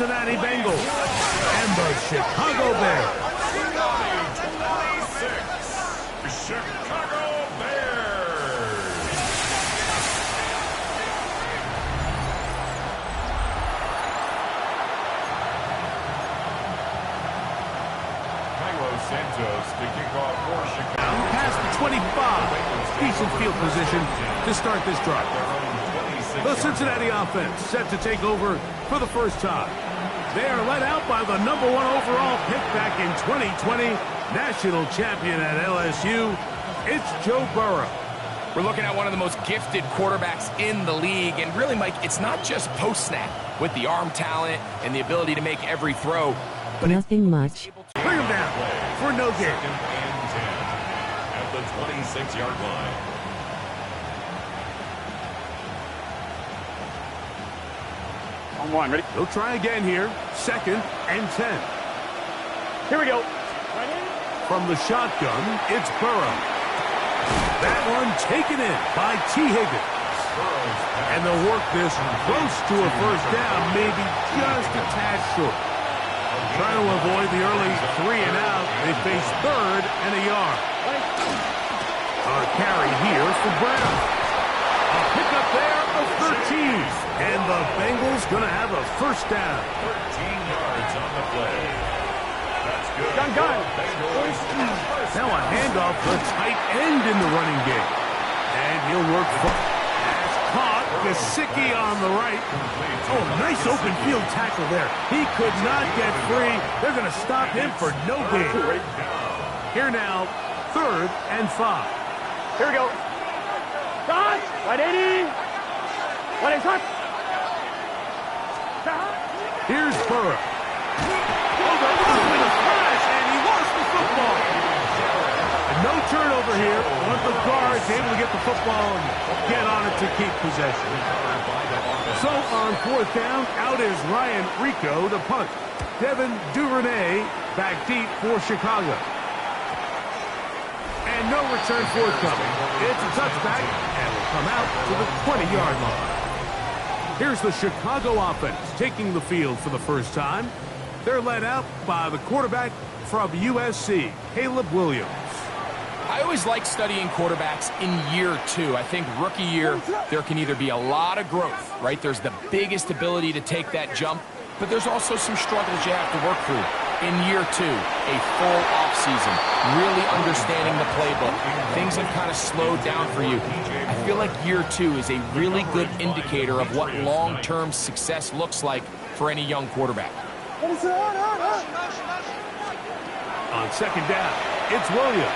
Cincinnati Bengals and the Chicago Bears. Chicago Bears. Cairo Santos to kick off for Chicago. Past the 25. Decent field position to start this drive. The Cincinnati offense set to take over for the first time. They are led out by the #1 overall pick back in 2020, national champion at LSU. It's Joe Burrow. We're looking at one of the most gifted quarterbacks in the league. And really, Mike, it's not just post-snap with the arm talent and the ability to make every throw. But nothing much. Bring him down for no gain. Second and 10 at the 26-yard line. On one, ready? He'll try again here. Second and 10. Here we go. From the shotgun, it's Burrow. That one taken in by T. Higgins. And they'll work this close to a first down, maybe just a tad short. Trying to avoid the early 3 and out. They face third and a yard. A carry here for Brown. A pickup there of 13. And the Bengals going to have a first down. 13 yards on the play. That's good. Gun. Now a handoff to tight end in the running game. And he'll work for... As caught, Gesicki on the right. Oh, nice open field tackle there. He could not get free. They're going to stop him for no gain. Here now, third and 5. Here we go. Dodge. Right 80. What is up? Here's Burrow. Oh, that was with a crash, and he lost the football. No turnover here. One of the guards able to get the football and get on it to keep possession. So on fourth down, out is Ryan Rico to punt. Devin Duvernay back deep for Chicago. And no return forthcoming. It's a touchback and will come out to the 20-yard line. Here's the Chicago offense taking the field for the first time. They're led out by the quarterback from USC, Caleb Williams. I always like studying quarterbacks in year 2. I think rookie year, there can either be a lot of growth, right? There's the biggest ability to take that jump, but there's also some struggles you have to work through. In year 2, a full offseason, really understanding the playbook. Things have kind of slowed down for you. I feel like year 2 is a really good indicator of what long-term success looks like for any young quarterback. On second down, it's Williams.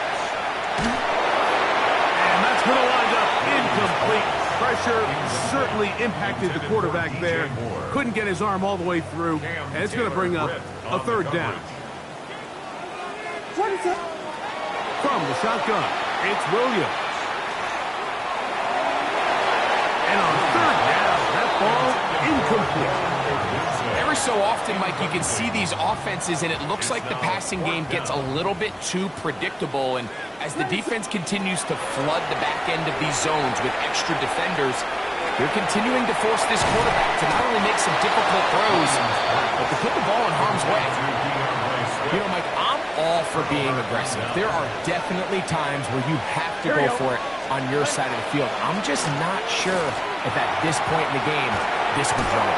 And that's going to wind up incomplete. Pressure certainly impacted the quarterback there. Couldn't get his arm all the way through. And it's going to bring up a third down. From the shotgun, it's Williams. And on third down, that ball incomplete. Every so often, Mike, you can see these offenses, and it looks like the passing game gets a little bit too predictable. And as the defense continues to flood the back end of these zones with extra defenders, they're continuing to force this quarterback to not only make some difficult throws, but to put the ball in harm's way. You know, Mike, I'm all for being aggressive. There are definitely times where you have to go for it on your side of the field. I'm just not sure if at this point in the game, this would run.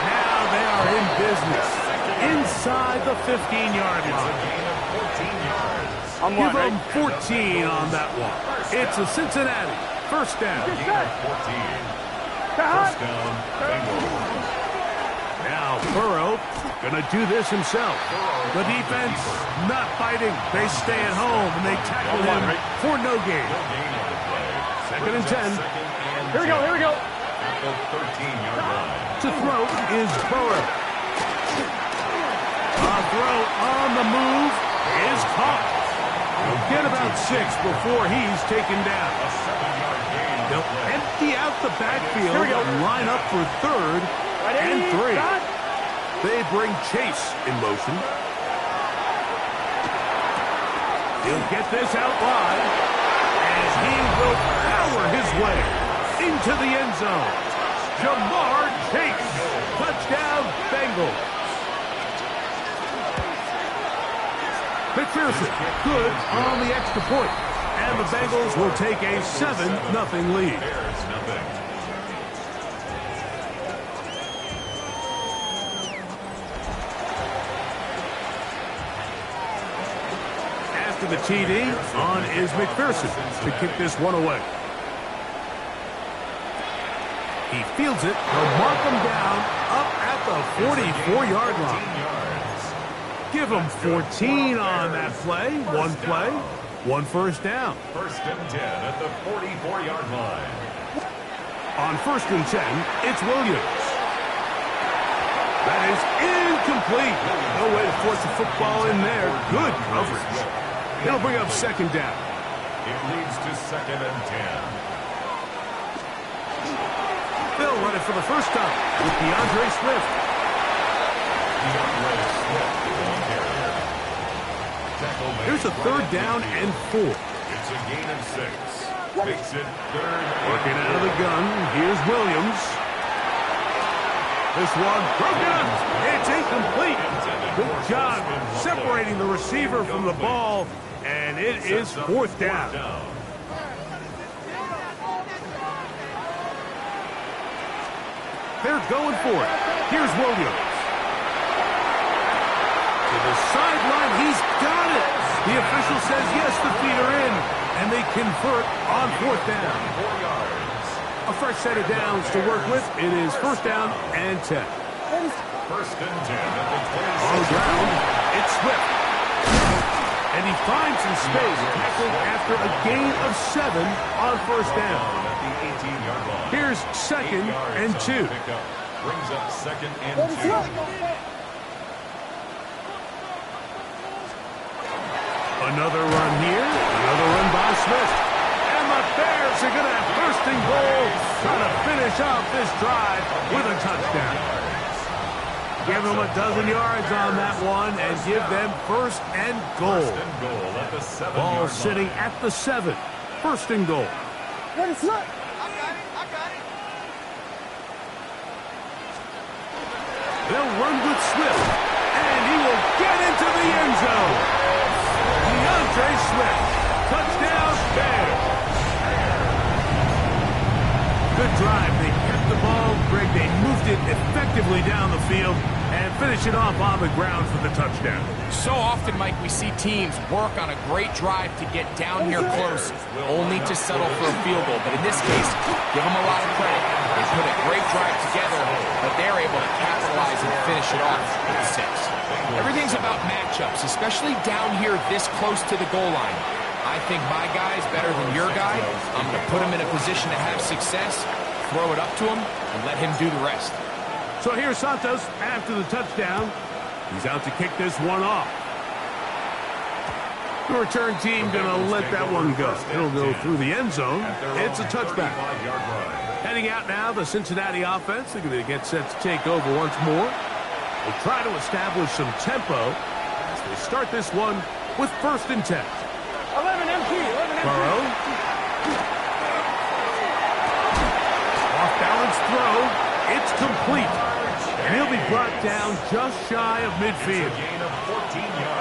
Now they are in business inside the 15-yard line. Give them 14 on that one. It's a Cincinnati first down. Now Burrow gonna do this himself. The defense not fighting. They stay at home and they tackle him for no gain. Second and 10. Here we go. At the 13-yard line. To throw is Burrow. A throw on the move is caught. He'll get about 6 before he's taken down. They'll empty out the backfield and line up for third and 3. They bring Chase in motion. He'll get this out wide as he will power his way into the end zone. Jamar Chase Touchdown, Bengals. McPherson, good on the extra point. And the Bengals will take a 7-0 lead. After the TD, on is McPherson to kick this one away. He fields it. He'll mark him down up at the 44-yard line. Give him 14 on that play. One first down. First and 10 at the 44-yard line. On first and 10, it's Williams. That is incomplete. No way to force a football in there. Good coverage. It'll bring up second down. It leads to second and 10. They'll run it for the first time with DeAndre Swift. Here's a third down and 4. It's a gain of 6. Makes it third. Working out of the gun. Here's Williams. This one broken up. It's incomplete. Good job separating the receiver from the ball, and it is fourth down. They're going for it. Here's Williams. To the sideline, he's got it. The official says yes, the feet are in, and they convert on fourth down. 4 yards. A fresh set of downs to work with. It is first down and 10. First and 10 at the 26. On the ground, it's Swift. And he finds some space tackled after a gain of 7 on first down. At the 18-yard line. Here's second and 2. Brings up second and 2. Another run here. Another run by Swift. And the Bears are going to have first and goal, trying to finish off this drive with a touchdown. Give them a dozen yards on that one and give them first and goal. First and goal at the 7-yard Ball line. sitting at the 7. First and goal. What is that? They'll run with Swift, and he will get into the end zone. DeAndre Swift, touchdown Bears. Good drive. They kept the ball. Greg, they moved it effectively down the field and finish it off on the ground for the touchdown. So often, Mike, we see teams work on a great drive to get down here close, only to settle for a field goal. But in this case, give them a lot of credit. They put a great drive together, but they're able to capitalize and finish it off with 6. Everything's about matchups, especially down here this close to the goal line. I think my guy's better than your guy. I'm going to put him in a position to have success, throw it up to him, and let him do the rest. So here's Santos after the touchdown. He's out to kick this one off. The return team going to let that one go. It'll go through the end zone. It's a touchback. Heading out now, the Cincinnati offense. They're going to get set to take over once more. They'll try to establish some tempo as they start this one with first and 10. 11 MT. Burrow. Off-balance throw. It's complete. And he'll be brought down just shy of midfield.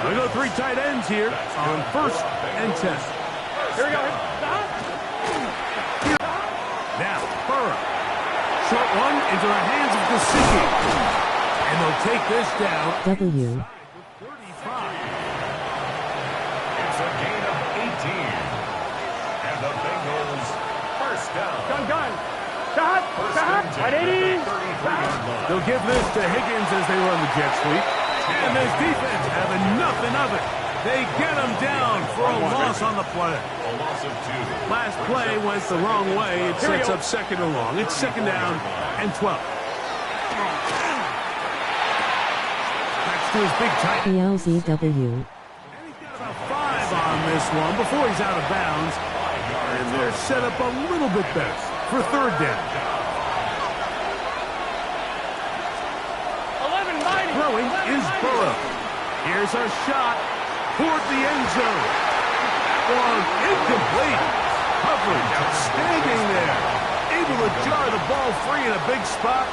We go 3 tight ends here on first and 10. Here we go. Now, Burrow. Short one into the hands of Gesicki. And they'll take this down. W. 35. It's a gain of 18. And the Bengals first down. Gun. Stop. At 80. They'll give this to Higgins as they run the jet sweep. And this defense having nothing of it. They get him down for a loss on the play. A loss of 2. Last play went the wrong way. It sets up second and long. It's second down and 12. Back to his big tight. PLZW. And he's got about 5 on this one before he's out of bounds. And they're set up a little bit better for third down. 11 mighty. Throwing is Burrow. Here's a shot toward the end zone. That one incomplete. Coverage outstanding there. Able to jar the ball free in a big spot.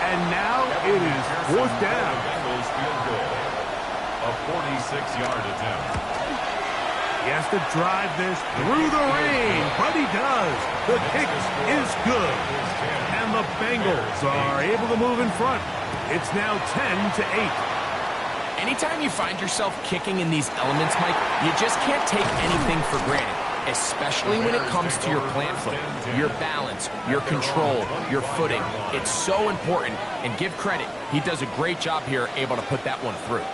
And now it is fourth down. Bengals field goal. A 46-yard attempt. He has to drive this through the rain, but he does. The kick is good. And the Bengals are able to move in front. It's now 10-8. Anytime you find yourself kicking in these elements, Mike, you just can't take anything for granted, especially when it comes to your plant foot, your balance, your control, your footing. It's so important, and give credit. He does a great job here, able to put that one through.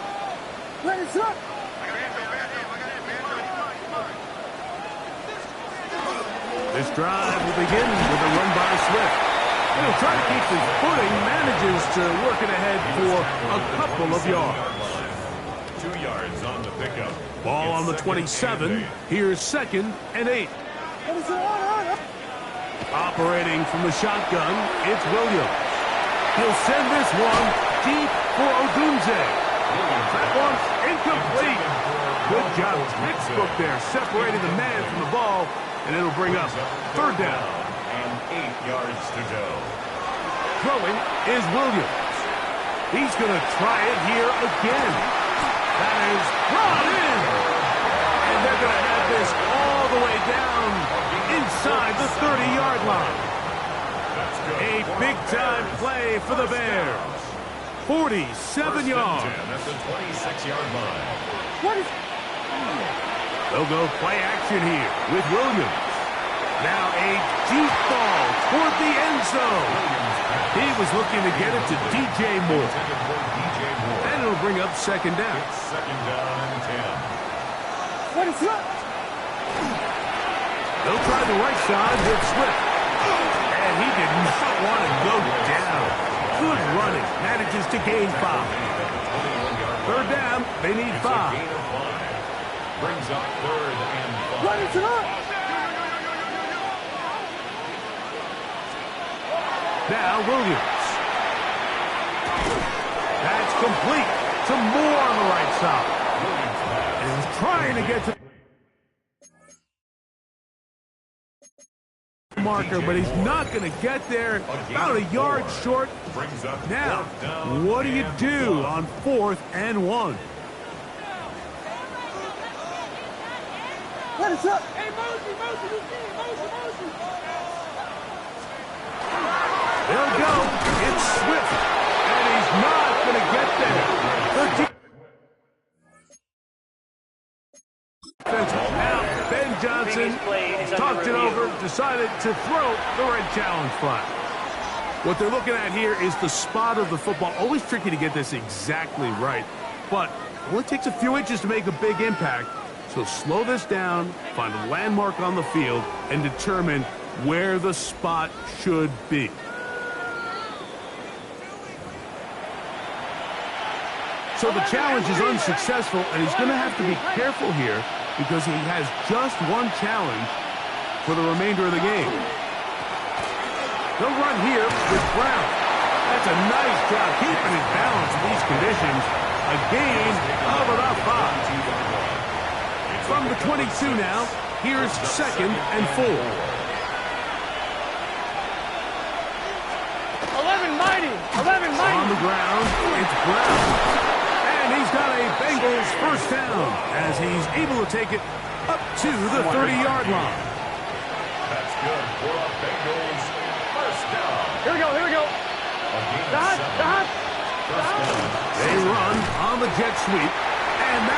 This drive will begin with a run by Swift. He'll try to keep his footing, manages to work it ahead for a couple of yards. 2 yards on the pickup. Ball on the 27. Here's 2nd and 8. Operating from the shotgun, it's Williams. He'll send this one deep for Odunze. That one's incomplete. Good job, textbook there, separating the man from the ball, and it'll bring up 3rd down. And 8 yards to go. Throwing is Williams. He's going to try it here again. That is brought in. And they're going to have this all the way down inside the 30-yard line. A big-time play for the Bears. 47 yards. At the 26-yard line. They'll go play action here with Williams. Now a deep ball toward the end zone. He was looking to get it to DJ Moore. And it'll bring up 2nd down. It's 2nd down and 10. They'll try the right side with Swift. And he did not want to go down. Good running. Manages to gain 5. 3rd down. They need 5. Brings up 3rd and 5. Now Williams. That's complete. Some more on the right side. And he's trying to get to marker, but he's not going to get there. About a yard short. Now, what do you do on 4th and 1? What is up? They'll go. It's Swift. And he's not going to get there. Now, Ben Johnson talked it over, decided to throw the red challenge flag. What they're looking at here is the spot of the football. Always tricky to get this exactly right, but it only takes a few inches to make a big impact. So slow this down, find a landmark on the field, and determine where the spot should be. So the challenge is unsuccessful, and he's going to have to be careful here because he has just one challenge for the remainder of the game. They'll run here with Brown. That's a nice job keeping his balance in these conditions. A gain of about 5. From the 22 now, here's 2nd and 4. 11 mighty. On the ground, it's Brown. And he's got a Bengals 1st down as he's able to take it up to the 30-yard line. That's good for a Bengals 1st down. Here we go. First down. They run on the jet sweep, and that